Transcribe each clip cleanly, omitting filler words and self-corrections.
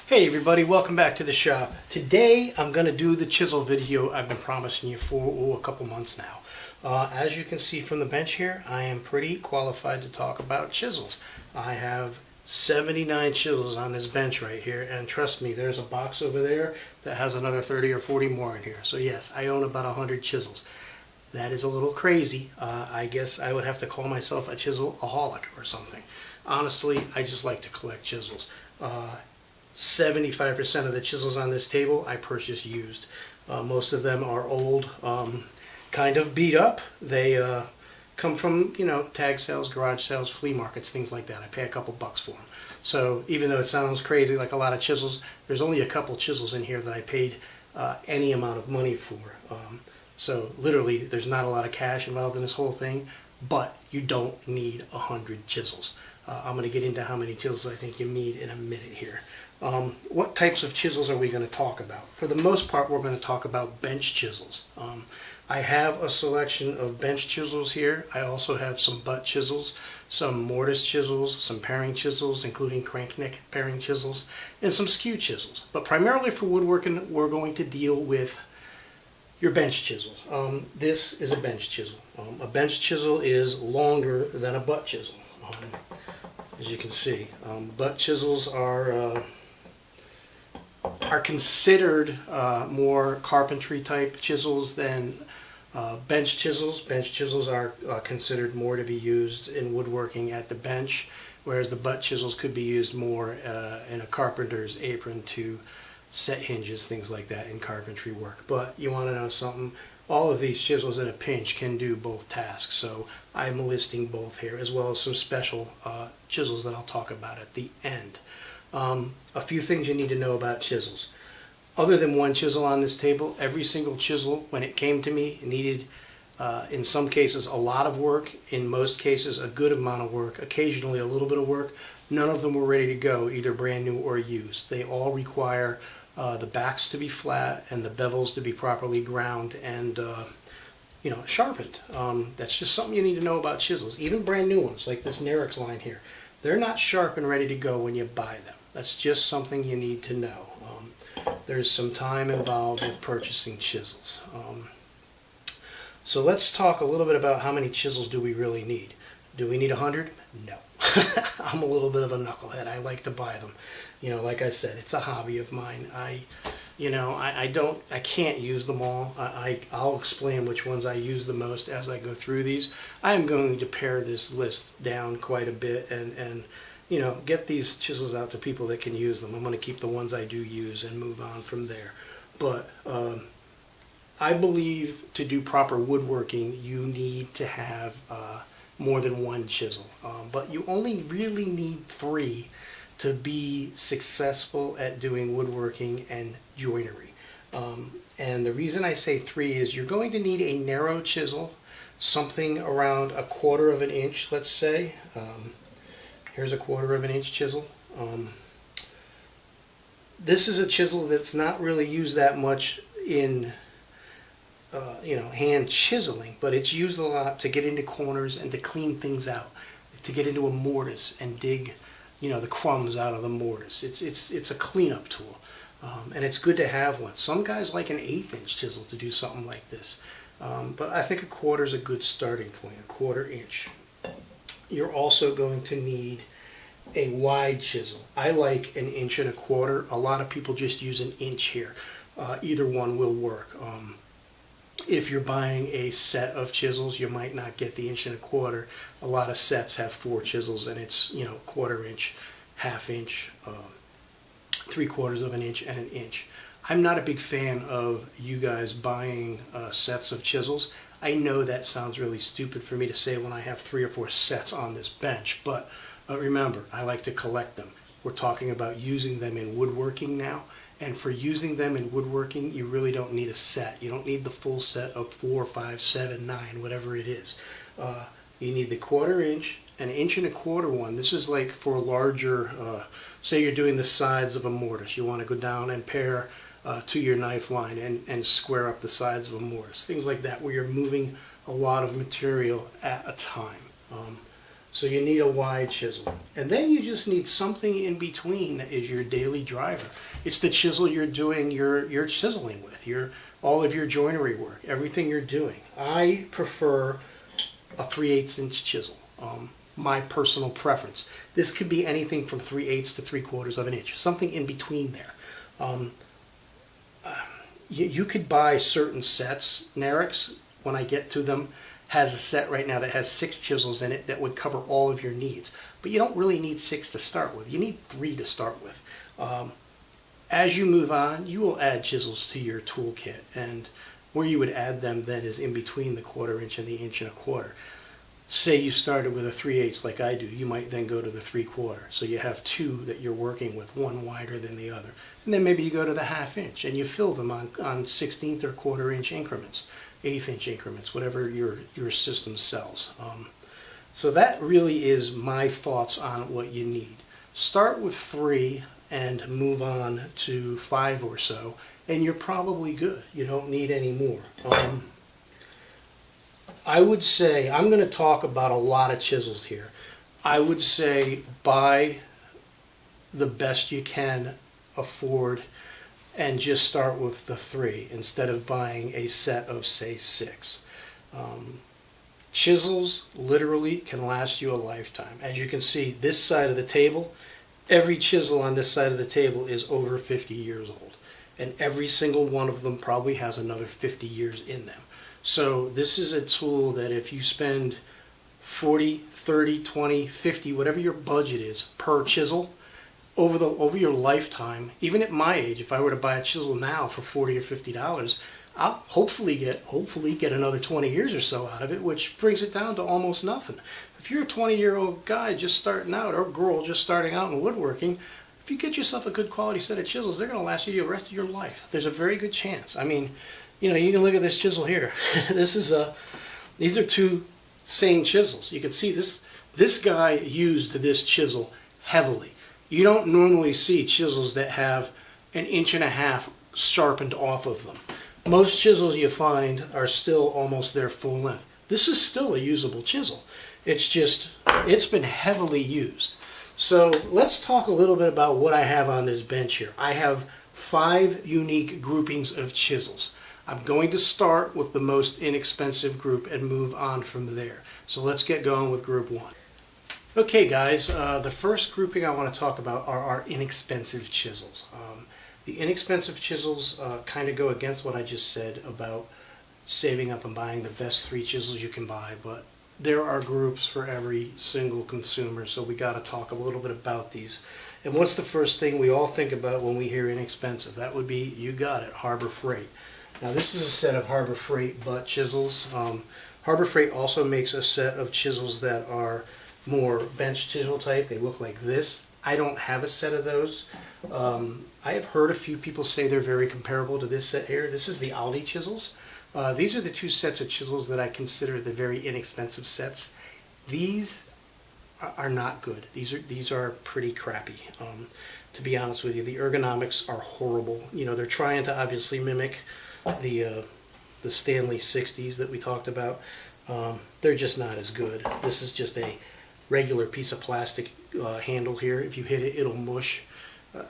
Hey everybody, welcome back to the shop. Today I'm going to do the chisel video I've been promising you for a couple months now. As you can see from the bench here, I am pretty qualified to talk about chisels. I have 79 chisels on this bench right here, and trust me, there's a box over there that has another 30 or 40 more in here. So yes, I own about 100 chisels. That is a little crazy. I guess I would have to call myself a chisel-aholic or something. Honestly, I just like to collect chisels. 75% of the chisels on this table I purchased used. Most of them are old, kind of beat up. They come from, tag sales, garage sales, flea markets, things like that. I pay a couple bucks for them. So even though it sounds crazy like a lot of chisels, there's only a couple chisels in here that I paid any amount of money for. So literally there's not a lot of cash involved in this whole thing, but you don't need 100 chisels. I'm going to get into how many chisels I think you need in a minute here. What types of chisels are we going to talk about? For the most part, we're going to talk about bench chisels. I have a selection of bench chisels here. I also have some butt chisels, some mortise chisels, some paring chisels, including crank neck paring chisels, and some skew chisels. But primarily for woodworking, we're going to deal with your bench chisels. This is a bench chisel. A bench chisel is longer than a butt chisel. As you can see, butt chisels are considered more carpentry type chisels than bench chisels. Bench chisels are considered more to be used in woodworking at the bench, whereas the butt chisels could be used more in a carpenter's apron to set hinges, things like that in carpentry work. But you want to know something? All of these chisels in a pinch can do both tasks, so I'm listing both here, as well as some special chisels that I'll talk about at the end. A few things you need to know about chisels. Other than one chisel on this table, every single chisel, when it came to me, needed, in some cases, a lot of work, in most cases, a good amount of work, occasionally a little bit of work. None of them were ready to go, either brand new or used. They all require the backs to be flat and the bevels to be properly ground and sharpened. That's just something you need to know about chisels. Even brand new ones like this Nerix line here, they're not sharp and ready to go when you buy them. That's just something you need to know. There's some time involved with purchasing chisels. So let's talk a little bit about how many chisels do we really need. Do we need 100? No. I'm a little bit of a knucklehead. I like to buy them. Like I said, it's a hobby of mine. I can't use them all. I'll explain which ones I use the most as I go through these. I am going to pare this list down quite a bit and get these chisels out to people that can use them. I'm going to keep the ones I do use and move on from there. But I believe to do proper woodworking, you need to have more than one chisel. But you only really need 3 to be successful at doing woodworking and joinery. And the reason I say 3 is you're going to need a narrow chisel, something around 1/4 of an inch, let's say. Here's a 1/4 of an inch chisel. This is a chisel that's not really used that much in hand chiseling, but it's used a lot to get into corners and to clean things out, to get into a mortise and dig the crumbs out of the mortise. It's a cleanup tool, and it's good to have one. Some guys like an 1/8 inch chisel to do something like this, but I think 1/4 is a good starting point, 1/4 inch. You're also going to need a wide chisel. I like 1 1/4 inches. A lot of people just use 1 inch here. Either one will work. If you're buying a set of chisels, you might not get the 1 1/4 inches. A lot of sets have 4 chisels, and it's 1/4 inch, 1/2 inch, 3/4 of an inch, and 1 inch. I'm not a big fan of you guys buying sets of chisels. I know that sounds really stupid for me to say when I have 3 or 4 sets on this bench, but remember, I like to collect them. We're talking about using them in woodworking now. And for using them in woodworking, you really don't need a set. You don't need the full set of 4, 5, 7, 9, whatever it is. You need the 1/4 inch, 1 1/4 inch one. This is like for a larger, say you're doing the sides of a mortise. You want to go down and pare to your knife line and square up the sides of a mortise. Things like that, where you're moving a lot of material at a time. So you need a wide chisel. And then you just need something in between that is your daily driver. It's the chisel you're doing your chiseling with, all of your joinery work, everything you're doing. I prefer a 3/8 inch chisel, my personal preference. This could be anything from 3/8 to 3/4 of an inch, something in between there. You could buy certain sets. Narix, when I get to them, has a set right now that has 6 chisels in it that would cover all of your needs. But you don't really need 6 to start with. You need 3 to start with. As you move on, you will add chisels to your toolkit, and where you would add them then is in between the 1/4 inch and the 1.25 inch. Say you started with a 3/8 like I do, you might then go to the 3/4. So you have 2 that you're working with, one wider than the other. And then maybe you go to the 1/2 inch and you fill them on 16th or 1/4 inch increments, 1/8 inch increments, whatever your system sells. So that really is my thoughts on what you need. Start with 3 and move on to 5 or so, and you're probably good. You don't need any more. I would say, I'm going to talk about a lot of chisels here. I would say buy the best you can afford and just start with the 3 instead of buying a set of, say, 6. Chisels literally can last you a lifetime. As you can see, this side of the table, every chisel on this side of the table is over 50 years old. And every single one of them probably has another 50 years in them. So this is a tool that if you spend 40, 30, 20, 50, whatever your budget is per chisel, over your lifetime, even at my age, if I were to buy a chisel now for $40 or $50, I'll hopefully get another 20 years or so out of it, which brings it down to almost nothing. If you're a 20-year-old guy just starting out, or girl just starting out in woodworking, if you get yourself a good quality set of chisels, they're going to last you the rest of your life. There's a very good chance. I mean, you can look at this chisel here. These are 2 same chisels. You can see this guy used this chisel heavily. You don't normally see chisels that have 1.5 inches sharpened off of them. Most chisels you find are still almost their full length. This is still a usable chisel. It's been heavily used. So let's talk a little bit about what I have on this bench here. I have 5 unique groupings of chisels. I'm going to start with the most inexpensive group and move on from there. So let's get going with group 1. Okay guys, the first grouping I want to talk about are our inexpensive chisels. The inexpensive chisels kind of go against what I just said about saving up and buying the best 3 chisels you can buy, but there are groups for every single consumer, so we got to talk a little bit about these. And what's the first thing we all think about when we hear inexpensive? That would be, you got it, Harbor Freight. Now this is a set of Harbor Freight butt chisels. Harbor Freight also makes a set of chisels that are more bench chisel type. They look like this. I don't have a set of those. I have heard a few people say they're very comparable to this set here. This is the Allottee Chisels. These are the 2 sets of chisels that I consider the very inexpensive sets. These are not good. These are pretty crappy. To be honest with you, the ergonomics are horrible. They're trying to obviously mimic the Stanley 60s that we talked about. They're just not as good. This is just a regular piece of plastic handle here. If you hit it, it'll mush.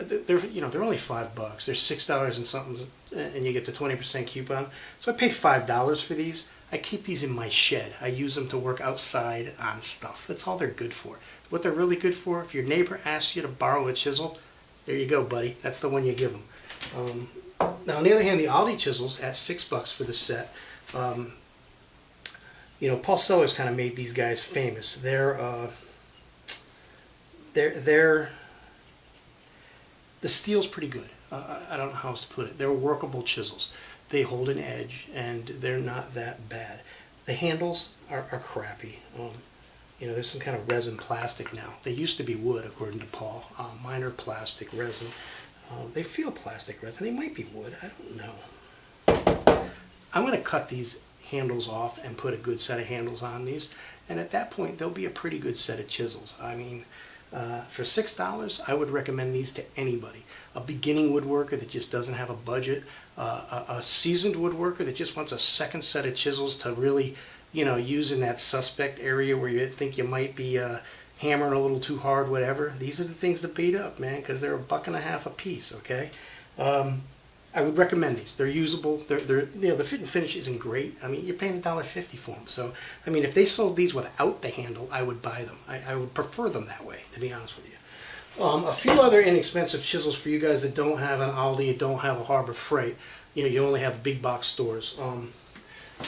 They're only $5. They're $6 and something, and you get the 20% coupon. So I pay $5 for these. I keep these in my shed. I use them to work outside on stuff. That's all they're good for. What they're really good for, if your neighbor asks you to borrow a chisel, there you go, buddy. That's the one you give them. Now, on the other hand, the Allottee Chisels at $6 for the set. Paul Sellers kind of made these guys famous. The steel's pretty good. I don't know how else to put it. They're workable chisels. They hold an edge, and they're not that bad. The handles are crappy. There's some kind of resin plastic now. They used to be wood, according to Paul. Mine are plastic resin. They feel plastic resin. They might be wood. I don't know. I'm going to cut these handles off and put a good set of handles on these, and at that point they'll be a pretty good set of chisels. I mean, for $6 I would recommend these to anybody. A beginning woodworker that just doesn't have a budget, a seasoned woodworker that just wants a second set of chisels to really you know, used in that suspect area where you think you might be hammering a little too hard, whatever, these are the things to beat up, man, because they're $1.50 a piece, okay? I would recommend these. They're usable. They're you know, the fit and finish isn't great. I mean, you're paying $1.50 for them. So, I mean, if they sold these without the handle, I would buy them. I would prefer them that way, to be honest with you. A few other inexpensive chisels for you guys that don't have an Aldi, you don't have a Harbor Freight. You know, you only have big box stores.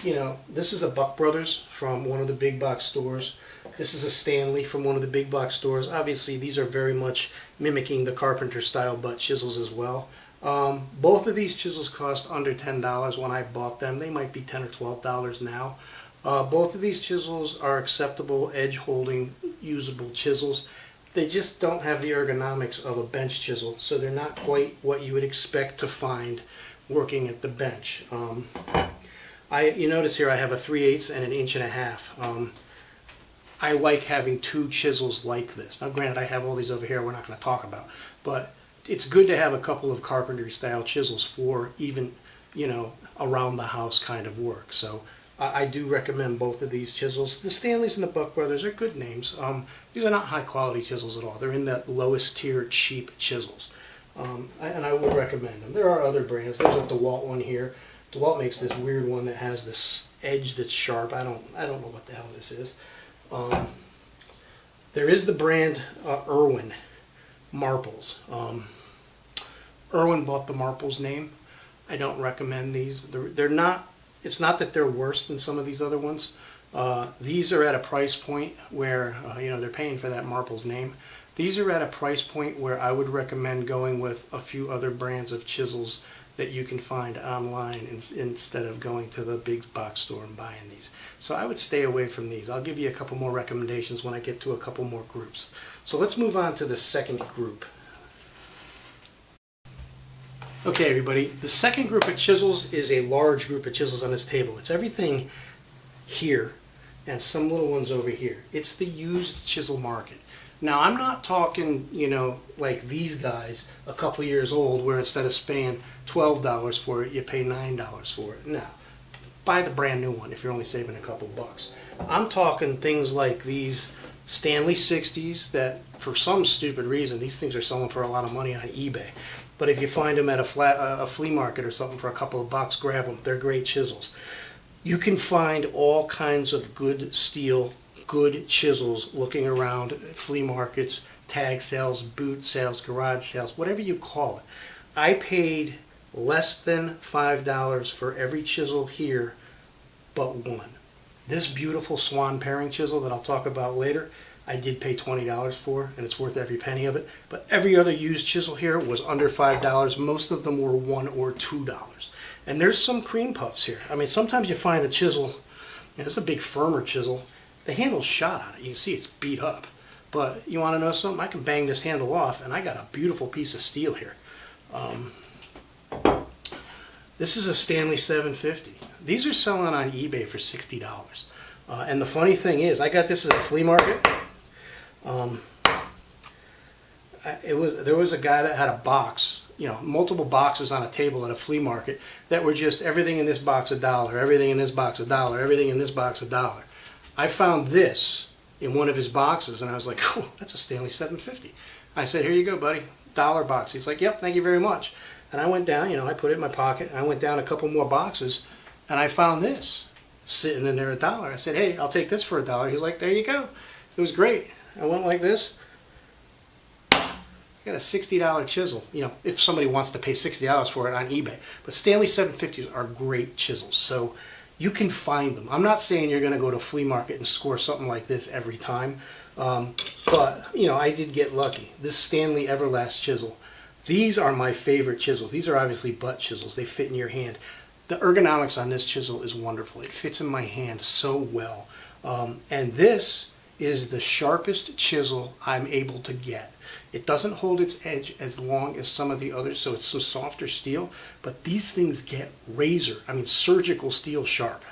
You know, this is a Buck Brothers from one of the big box stores. This is a Stanley from one of the big box stores. Obviously, these are very much mimicking the carpenter style butt chisels as well. Both of these chisels cost under $10 when I bought them. They might be $10 or $12 now. Both of these chisels are acceptable, edge-holding, usable chisels. They just don't have the ergonomics of a bench chisel, so they're not quite what you would expect to find working at the bench. You notice here I have a 3/8 and an 1.5 inch. I like having two chisels like this. Now granted, I have all these over here we're not going to talk about, but it's good to have a couple of carpentry style chisels for even, you know, around the house kind of work. So I do recommend both of these chisels. The Stanleys and the Buck Brothers are good names. These are not high quality chisels at all. They're in that lowest tier cheap chisels. And I would recommend them. There are other brands. There's a DeWalt one here. DeWalt makes this weird one that has this edge that's sharp. I don't know what the hell this is. There is the brand Irwin Marples. Irwin bought the Marples name. I don't recommend these. They're not. It's not that they're worse than some of these other ones. These are at a price point where you know, they're paying for that Marples name. These are at a price point where I would recommend going with a few other brands of chisels that you can find online instead of going to the big box store and buying these. So I would stay away from these. I'll give you a couple more recommendations when I get to a couple more groups. So let's move on to the second group. Okay, everybody, the second group of chisels is a large group of chisels on this table. It's everything here and some little ones over here. It's the used chisel market. Now, I'm not talking, you know, like these guys a couple years old where instead of paying $12 for it, you pay $9 for it. No, buy the brand new one if you're only saving a couple bucks. I'm talking things like these Stanley 60s that, for some stupid reason, these things are selling for a lot of money on eBay. But if you find them at a flea market or something for a couple of bucks, grab them. They're great chisels. You can find all kinds of good steel, good chisels looking around at flea markets, tag sales, boot sales, garage sales, whatever you call it. I paid less than $5 for every chisel here but one. This beautiful Swan pairing chisel that I'll talk about later, I did pay $20 for, and it's worth every penny of it. But every other used chisel here was under $5. Most of them were $1 or $2. And there's some cream puffs here. I mean, sometimes you find a chisel, and it's a big firmer chisel, the handle's shot on it. You can see it's beat up. But you want to know something? I can bang this handle off, and I got a beautiful piece of steel here. This is a Stanley 750. These are selling on eBay for $60. And the funny thing is, I got this at a flea market. There was a guy that had a box, you know, multiple boxes on a table at a flea market that were just everything in this box $1, everything in this box $1, everything in this box $1. I found this in one of his boxes, and I was like, oh, that's a Stanley 750. I said, here you go, buddy, $1 box. He's like, yep, thank you very much. And I went down, you know, I put it in my pocket, and I went down a couple more boxes, and I found this sitting in there $1. I said, hey, I'll take this for $1. He's like, there you go. It was great. I went like this. I got a $60 chisel, you know, if somebody wants to pay $60 for it on eBay. But Stanley 750s are great chisels, so you can find them. I'm not saying you're going to go to a flea market and score something like this every time, but, you know, I did get lucky. This Stanley Everlast chisel, these are my favorite chisels. These are obviously butt chisels. They fit in your hand. The ergonomics on this chisel is wonderful. It fits in my hand so well. And this is the sharpest chisel I'm able to get. It doesn't hold its edge as long as some of the others, so it's some softer steel, but these things get razor, I mean surgical steel sharp.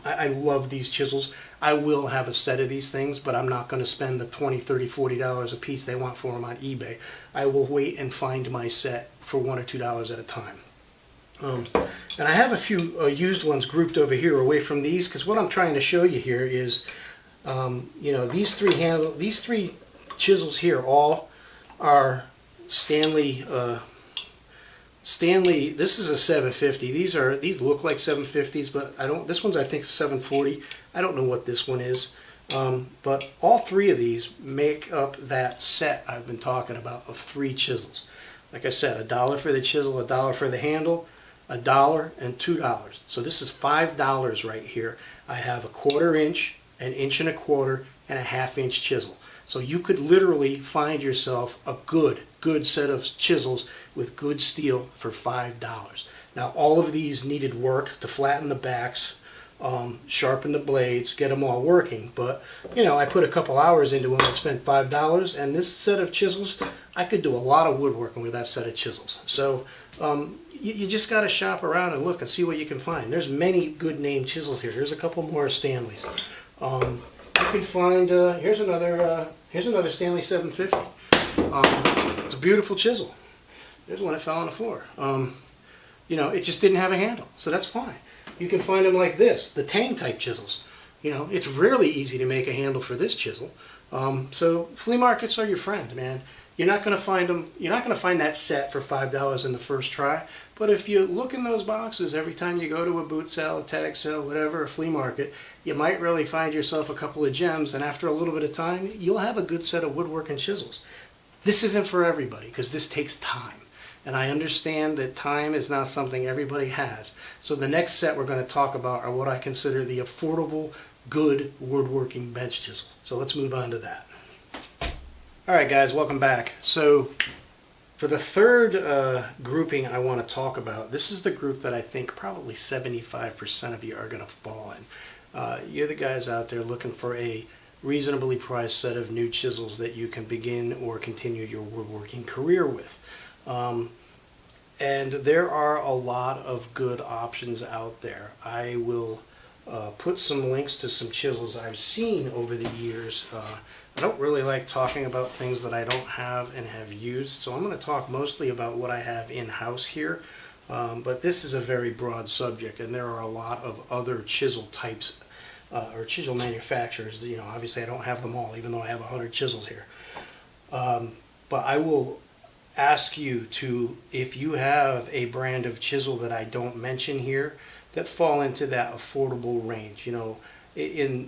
I love these chisels. I will have a set of these things, but I'm not going to spend the $20, $30, $40 a piece they want for them on eBay. I will wait and find my set for $1 or $2 at a time. And I have a few used ones grouped over here away from these, because what I'm trying to show you here is, you know, these three chisels here all are Stanley. Stanley. This is a 750. These look like 750s, but I don't. This one's I think 740. I don't know what this one is. But all three of these make up that set I've been talking about of 3 chisels. Like I said, $1 for the chisel, $1 for the handle, $1 and $2. So this is $5 right here. I have a 1/4 inch, an 1 1/4 inch, and a 1/2 inch chisel. So you could literally find yourself a good set of chisels with good steel for $5. Now all of these needed work to flatten the backs, sharpen the blades, get them all working. But you know, I put a couple hours into them and spent $5, and this set of chisels, I could do a lot of woodworking with that set of chisels. So you just got to shop around and look and see what you can find. There's many good name chisels here. Here's a couple more Stanleys. You can find here's another Stanley 750. It's a beautiful chisel. There's one that fell on the floor. You know, it just didn't have a handle, so that's fine. You can find them like this, the Tang type chisels. You know, it's really easy to make a handle for this chisel. So flea markets are your friend, man. You're not going to find them. You're not going to find that set for $5 in the first try. But if you look in those boxes every time you go to a boot sale, a tag sale, whatever, a flea market, you might really find yourself a couple of gems. And after a little bit of time, you'll have a good set of woodworking chisels. This isn't for everybody because this takes time. And I understand that time is not something everybody has. So the next set we're going to talk about are what I consider the affordable, good woodworking bench chisel. So let's move on to that. Alright guys, welcome back. So for the third grouping I want to talk about, this is the group that I think probably 75% of you are going to fall in. You're the guys out there looking for a reasonably priced set of new chisels that you can begin or continue your woodworking career with. And there are a lot of good options out there. I will put some links to some chisels I've seen over the years. I don't really like talking about things that I don't have and have used, so I'm going to talk mostly about what I have in-house here. But this is a very broad subject, and there are a lot of other chisel types or chisel manufacturers. You know, obviously I don't have them all, even though I have 100 chisels here. But I will ask you to, if you have a brand of chisel that I don't mention here that fall into that affordable range, you know, in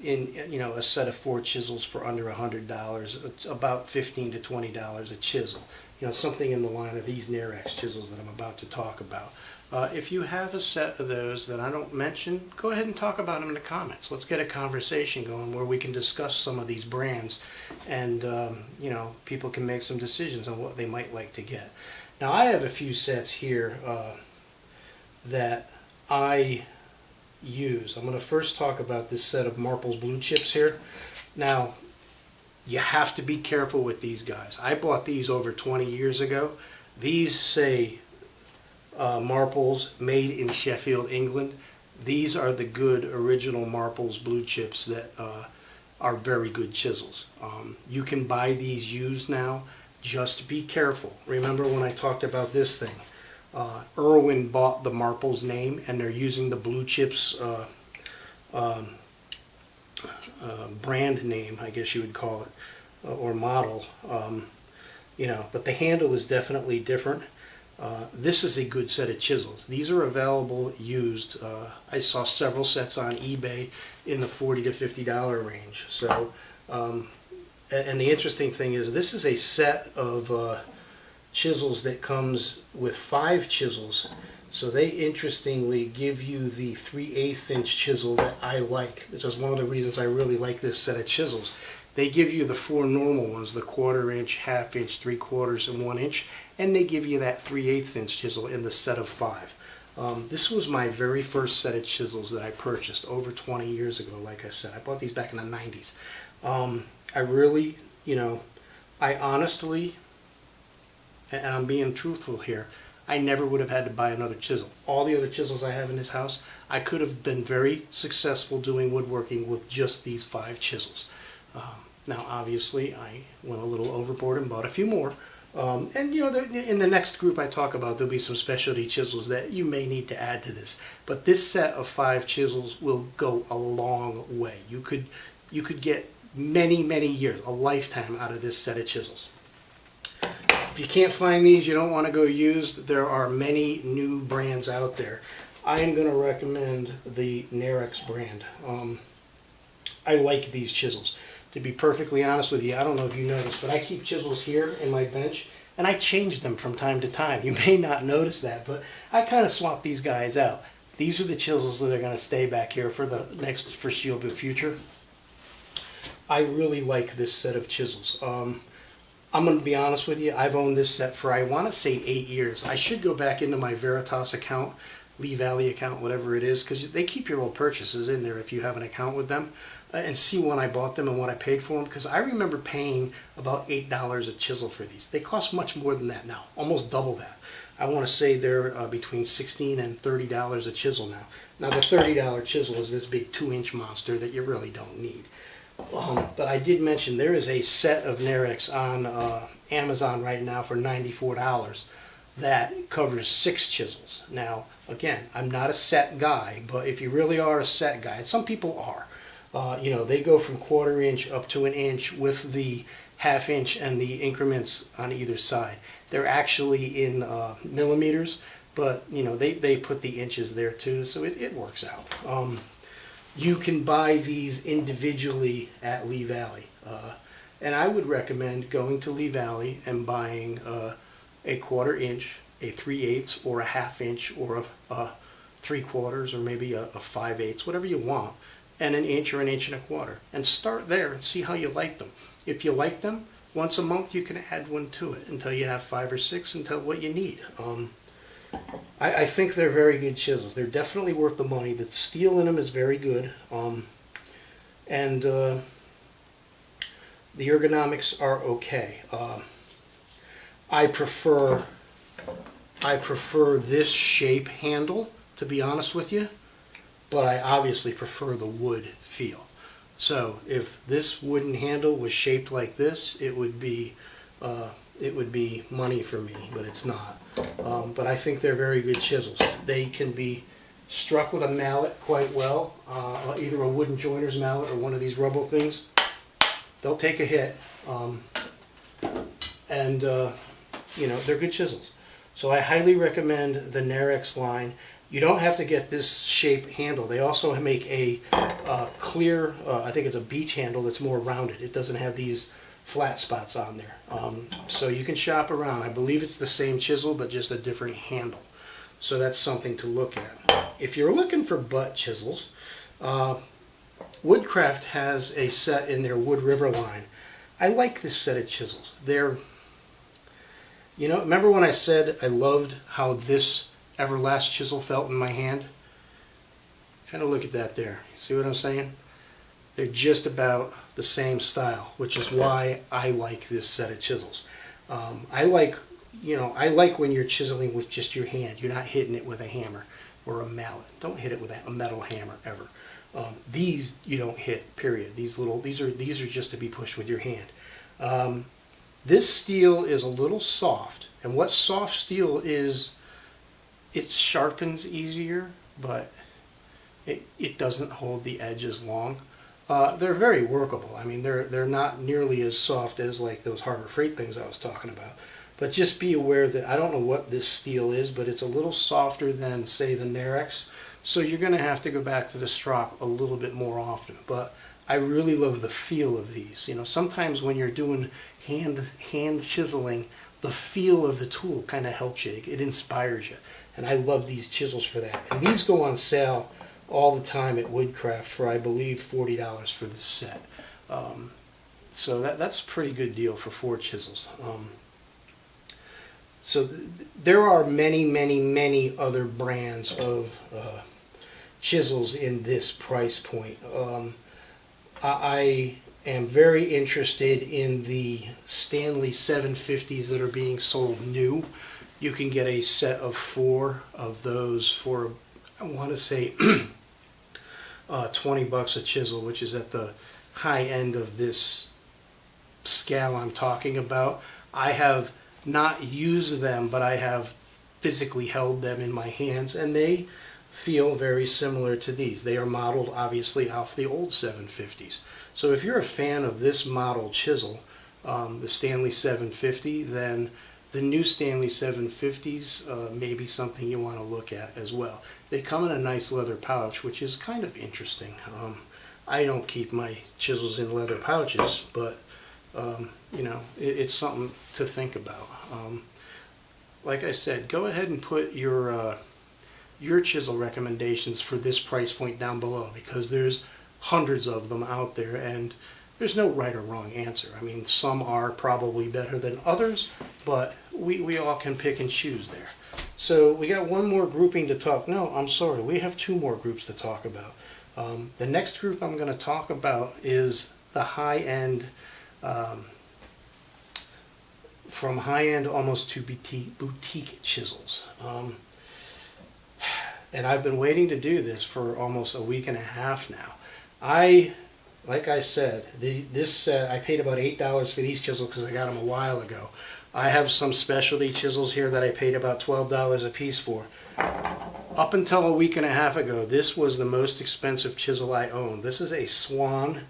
you know, a set of 4 chisels for under $100, it's about $15 to $20 a chisel. You know, something in the line of these Narex chisels that I'm about to talk about. If you have a set of those that I don't mention, go ahead and talk about them in the comments. Let's get a conversation going where we can discuss some of these brands, and you know, people can make some decisions on what they might like to get. Now I have a few sets here that I use. I'm going to first talk about this set of Marples blue chips here. Now you have to be careful with these guys. I bought these over 20 years ago. These say Marples made in Sheffield, England. These are the good original Marples blue chips that are very good chisels. You can buy these used now. Just be careful. Remember when I talked about this thing? Irwin bought the Marples name, and they're using the blue chips brand name, I guess you would call it, or model. You know, but the handle is definitely different. This is a good set of chisels. These are available used. I saw several sets on eBay in the $40 to $50 range. So, and the interesting thing is, this is a set of chisels that comes with 5 chisels. So they interestingly give you the 3/8 inch chisel that I like. This is one of the reasons I really like this set of chisels. They give you the 4 normal ones, the 1/4 inch, 1/2 inch, 3/4, and 1 inch, and they give you that 3/8 inch chisel in the set of 5. This was my very first set of chisels that I purchased over 20 years ago. Like I said, I bought these back in the 90s. I really, you know, I honestly, and I'm being truthful here, I never would have had to buy another chisel. All the other chisels I have in this house, I could have been very successful doing woodworking with just these 5 chisels. Now obviously I went a little overboard and bought a few more, And you know, in the next group I talk about, there'll be some specialty chisels that you may need to add to this. But this set of 5 chisels will go a long way. You could get many years, a lifetime out of this set of chisels. If you can't find these, you don't want to go used, there are many new brands out there. I am going to recommend the Narex brand. I like these chisels. To be perfectly honest with you, I don't know if you noticed, but I keep chisels here in my bench, and I change them from time to time. You may not notice that, but I kind of swap these guys out. These are the chisels that are going to stay back here for the foreseeable future. I really like this set of chisels. I'm going to be honest with you, I've owned this set for, I want to say 8 years. I should go back into my Veritas account, Lee Valley account, whatever it is, because they keep your old purchases in there if you have an account with them, and see when I bought them and what I paid for them, because I remember paying about $8 a chisel for these. They cost much more than that now, almost double that. I want to say they're between $16 and $30 a chisel now. Now the $30 chisel is this big 2-inch monster that you really don't need. But I did mention there is a set of Narex on Amazon right now for $94 that covers 6 chisels. Now, again, I'm not a set guy, but if you really are a set guy, and some people are, you know, they go from 1/4 inch up to 1 inch with the 1/2 inch and the increments on either side. They're actually in millimeters, but you know, they put the inches there too, so it works out. You can buy these individually at Lee Valley, and I would recommend going to Lee Valley and buying a 1/4 inch, a 3/8, or a 1/2 inch, or a 3/4, or maybe a 5/8, whatever you want, and 1 inch or 1 1/4 inches, and start there and see how you like them. If you like them, once a month you can add one to it until you have 5 or 6 until what you need. I think they're very good chisels. They're definitely worth the money. The steel in them is very good, and the ergonomics are okay. I prefer this shape handle, to be honest with you, but I obviously prefer the wood feel. So if this wooden handle was shaped like this, it would be money for me, but it's not. But I think they're very good chisels. They can be struck with a mallet quite well, either a wooden joiner's mallet or one of these rubber things. They'll take a hit, and you know, they're good chisels. So I highly recommend the Narex line. You don't have to get this shape handle. They also make a clear, I think it's a beach handle that's more rounded. It doesn't have these flat spots on there. So you can shop around. I believe it's the same chisel, but just a different handle. So that's something to look at. If you're looking for butt chisels, Woodcraft has a set in their Wood River line. I like this set of chisels. They're, you know, remember when I said I loved how this Everlast chisel felt in my hand? Kind of look at that there. See what I'm saying? They're just about the same style, which is why I like this set of chisels. I like when you're chiseling with just your hand. You're not hitting it with a hammer or a mallet. Don't hit it with a metal hammer ever. These you don't hit. Period. These are just to be pushed with your hand. This steel is a little soft, and what soft steel is, it sharpens easier, but it doesn't hold the edge as long. They're very workable. I mean, they're not nearly as soft as like those Harbor Freight things I was talking about. But just be aware that I don't know what this steel is, but it's a little softer than, say, the Narex. So you're going to have to go back to the strop a little bit more often. But I really love the feel of these. You know, sometimes when you're doing hand chiseling, the feel of the tool kind of helps you. It inspires you. And I love these chisels for that. And these go on sale all the time at Woodcraft for, I believe, $40 for this set. So that's a pretty good deal for 4 chisels. So there are many other brands of chisels in this price point. I am very interested in the Stanley 750s that are being sold new. You can get a set of 4 of those for, I want to say, $20 a chisel, which is at the high end of this scale I'm talking about. I have not used them, but I have physically held them in my hands, and they feel very similar to these. They are modeled obviously off the old 750s. So if you're a fan of this model chisel, the Stanley 750, then the new Stanley 750s may be something you want to look at as well. They come in a nice leather pouch, which is kind of interesting. I don't keep my chisels in leather pouches, but you know, it's something to think about. Like I said, go ahead and put your chisel recommendations for this price point down below, because there's hundreds of them out there, and there's no right or wrong answer. I mean, some are probably better than others, but we all can pick and choose there. So we got one more grouping to talk. No, I'm sorry, we have two more groups to talk about. The next group I'm going to talk about is the high-end, from high-end almost to boutique chisels. And I've been waiting to do this for almost a week and a half now. Like I said, I paid about $8 for these chisels because I got them a while ago. I have some specialty chisels here that I paid about $12 a piece for. Up until a week and a half ago, this was the most expensive chisel I owned. This is a Swan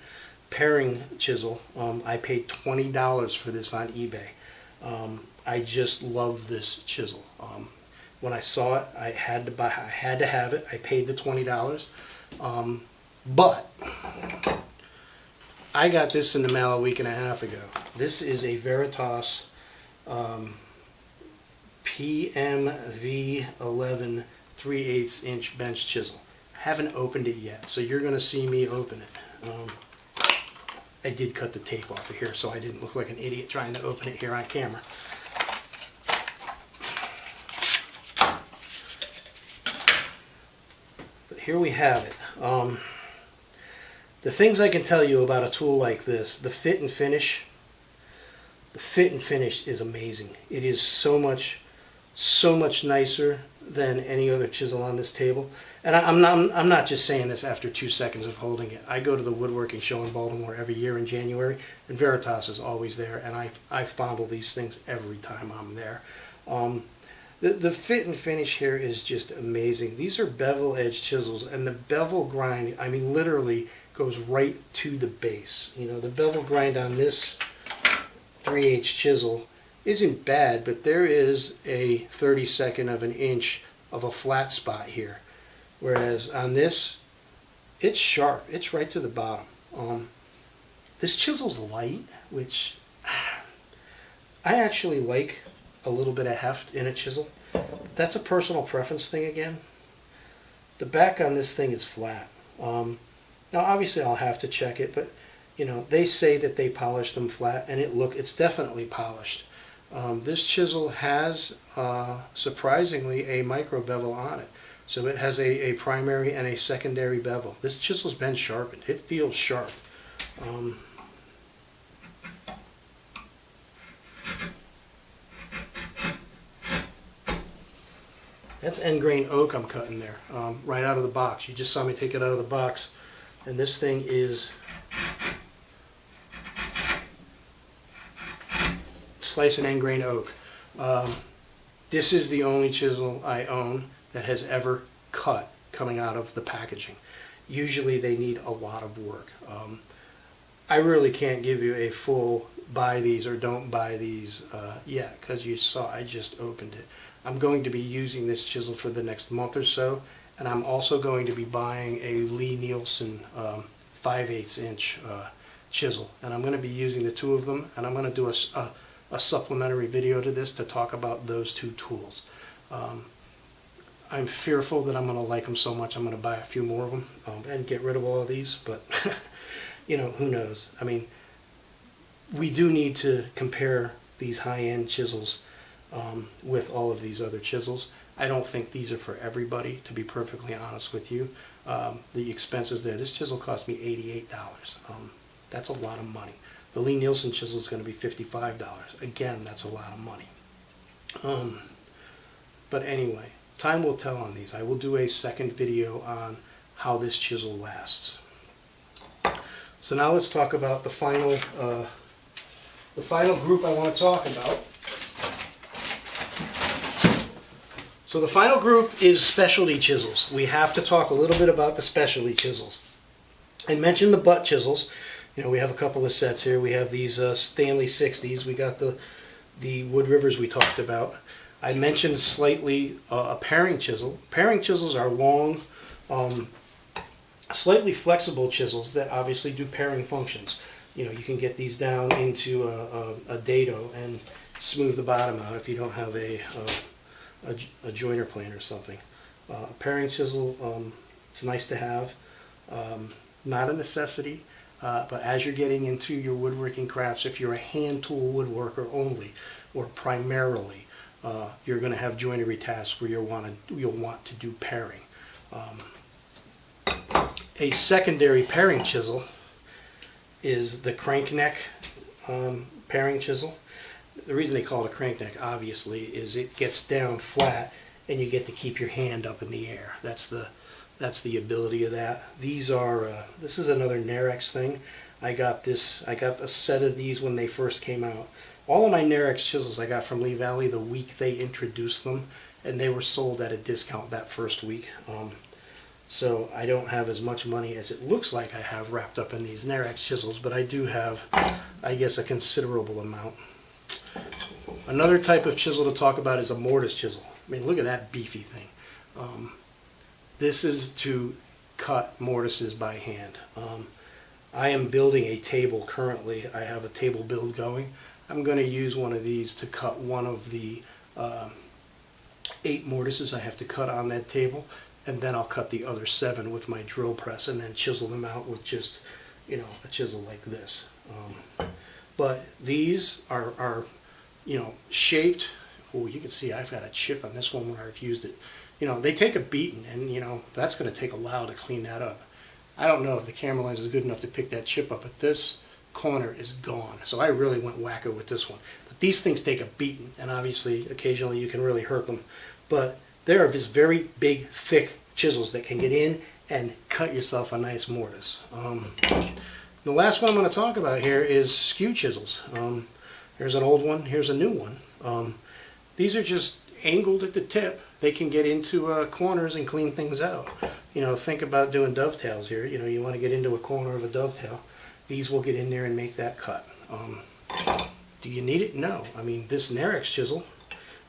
paring chisel. I paid $20 for this on eBay. I just love this chisel. When I saw it, I had to have it. I paid the $20. But I got this in the mail a week and a half ago. This is a Veritas PMV11 3/8 inch bench chisel. I haven't opened it yet, so you're going to see me open it. I did cut the tape off of here so I didn't look like an idiot trying to open it here on camera. But here we have it. The things I can tell you about a tool like this, the fit and finish is amazing. It is so much nicer than any other chisel on this table. And I'm not just saying this after 2 seconds of holding it. I go to the woodworking show in Baltimore every year in January, and Veritas is always there, and I fondle these things every time I'm there. The fit and finish here is just amazing. These are bevel edge chisels, and the bevel grind, I mean, literally goes right to the base. You know, the bevel grind on this 3/8 chisel isn't bad, but there is a 32nd of an inch of a flat spot here. Whereas on this, it's sharp. It's right to the bottom. This chisel's light, which I actually like a little bit of heft in a chisel. That's a personal preference thing again. The back on this thing is flat. Now obviously I'll have to check it, but you know, they say that they polish them flat, and it's definitely polished. This chisel has surprisingly a micro bevel on it. So it has a primary and a secondary bevel. This chisel's been sharpened. It feels sharp. That's end grain oak I'm cutting there, right out of the box. You just saw me take it out of the box, and this thing is slice and end grain oak. This is the only chisel I own that has ever cut coming out of the packaging. Usually they need a lot of work. I really can't give you a full buy these or don't buy these yet, because you saw I just opened it. I'm going to be using this chisel for the next month or so, and I'm also going to be buying a Lee Nielsen 5/8 inch chisel, and I'm going to be using the two of them, and I'm going to do a supplementary video to this to talk about those two tools. I'm fearful that I'm going to like them so much I'm going to buy a few more of them and get rid of all of these, but you know, who knows. I mean, we do need to compare these high-end chisels with all of these other chisels. I don't think these are for everybody, to be perfectly honest with you. The expenses there, this chisel cost me $88. That's a lot of money. The Lee Nielsen chisel is going to be $55. Again, that's a lot of money. But anyway, time will tell on these. I will do a second video on how this chisel lasts. So now let's talk about the final group I want to talk about. So the final group is specialty chisels. We have to talk a little bit about the specialty chisels. I mentioned the butt chisels. You know, we have a couple of sets here. We have these Stanley 60s. We got the Wood Rivers we talked about. I mentioned slightly a paring chisel. Paring chisels are long, slightly flexible chisels that obviously do paring functions. You know, you can get these down into a dado and smooth the bottom out if you don't have a joiner plane or something. Paring chisel, it's nice to have. Not a necessity, but as you're getting into your woodworking crafts, if you're a hand tool woodworker only or primarily, you're going to have joinery tasks where you'll want to do paring. A secondary paring chisel is the crank neck paring chisel. The reason they call it a crank neck, obviously, is it gets down flat and you get to keep your hand up in the air. That's the ability of that. These are this is another Narex thing. I got a set of these when they first came out. All of my Narex chisels I got from Lee Valley the week they introduced them, and they were sold at a discount that first week. So I don't have as much money as it looks like I have wrapped up in these Narex chisels, but I do have, I guess, a considerable amount. Another type of chisel to talk about is a mortise chisel. I mean, look at that beefy thing. This is to cut mortises by hand. I am building a table currently. I have a table build going. I'm going to use one of these to cut one of the 8 mortises I have to cut on that table, and then I'll cut the other 7 with my drill press and then chisel them out with just, you know, a chisel like this. But these are you know, shaped. Oh, you can see I've got a chip on this one where I've used it. You know, they take a beating, and you know, that's going to take a while to clean that up. I don't know if the camera lens is good enough to pick that chip up, but this corner is gone. So I really went wacko with this one. But these things take a beating, and obviously occasionally you can really hurt them. But there are just very big, thick chisels that can get in and cut yourself a nice mortise. The last one I'm going to talk about here is skew chisels. Here's an old one, here's a new one. These are just angled at the tip. They can get into corners and clean things out. You know, think about doing dovetails here. You know, you want to get into a corner of a dovetail. These will get in there and make that cut. Do you need it? No. I mean, this Narex chisel,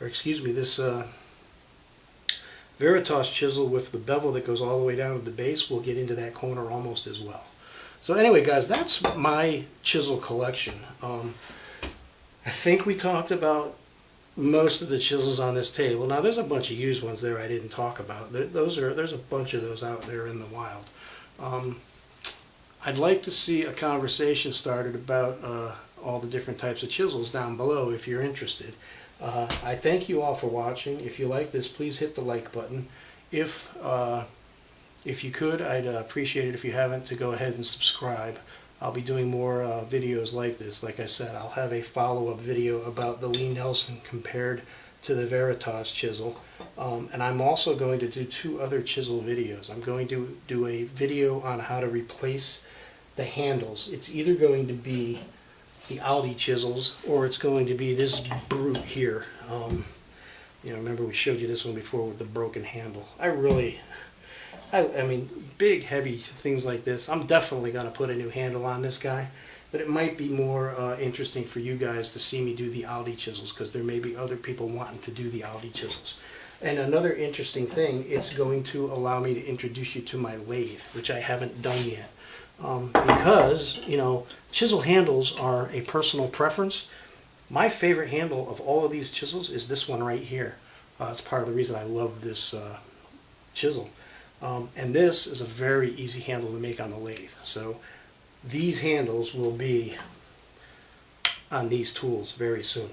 or excuse me, this Veritas chisel with the bevel that goes all the way down to the base will get into that corner almost as well. So anyway, guys, that's my chisel collection. I think we talked about most of the chisels on this table. Now, there's a bunch of used ones there I didn't talk about. There's a bunch of those out there in the wild. I'd like to see a conversation started about all the different types of chisels down below if you're interested. I thank you all for watching. If you like this, please hit the like button. If you could, I'd appreciate it if you haven't to go ahead and subscribe. I'll be doing more videos like this. Like I said, I'll have a follow-up video about the Lee Nelson compared to the Veritas chisel. And I'm also going to do 2 other chisel videos. I'm going to do a video on how to replace the handles. It's either going to be the Allottee Chisels or it's going to be this brute here. You know, remember we showed you this one before with the broken handle. I mean, big, heavy things like this. I'm definitely going to put a new handle on this guy, but it might be more interesting for you guys to see me do the Allottee Chisels, because there may be other people wanting to do the Allottee Chisels. And another interesting thing, it's going to allow me to introduce you to my lathe, which I haven't done yet. Because, you know, chisel handles are a personal preference. My favorite handle of all of these chisels is this one right here. It's part of the reason I love this chisel. And this is a very easy handle to make on the lathe. So these handles will be on these tools very soon.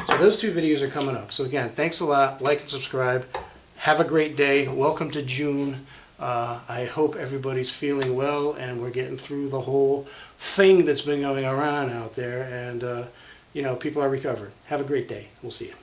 So those 2 videos are coming up. So again, thanks a lot. Like and subscribe. Have a great day. Welcome to June. I hope everybody's feeling well and we're getting through the whole thing that's been going around out there, and you know, people are recovering. Have a great day. We'll see you.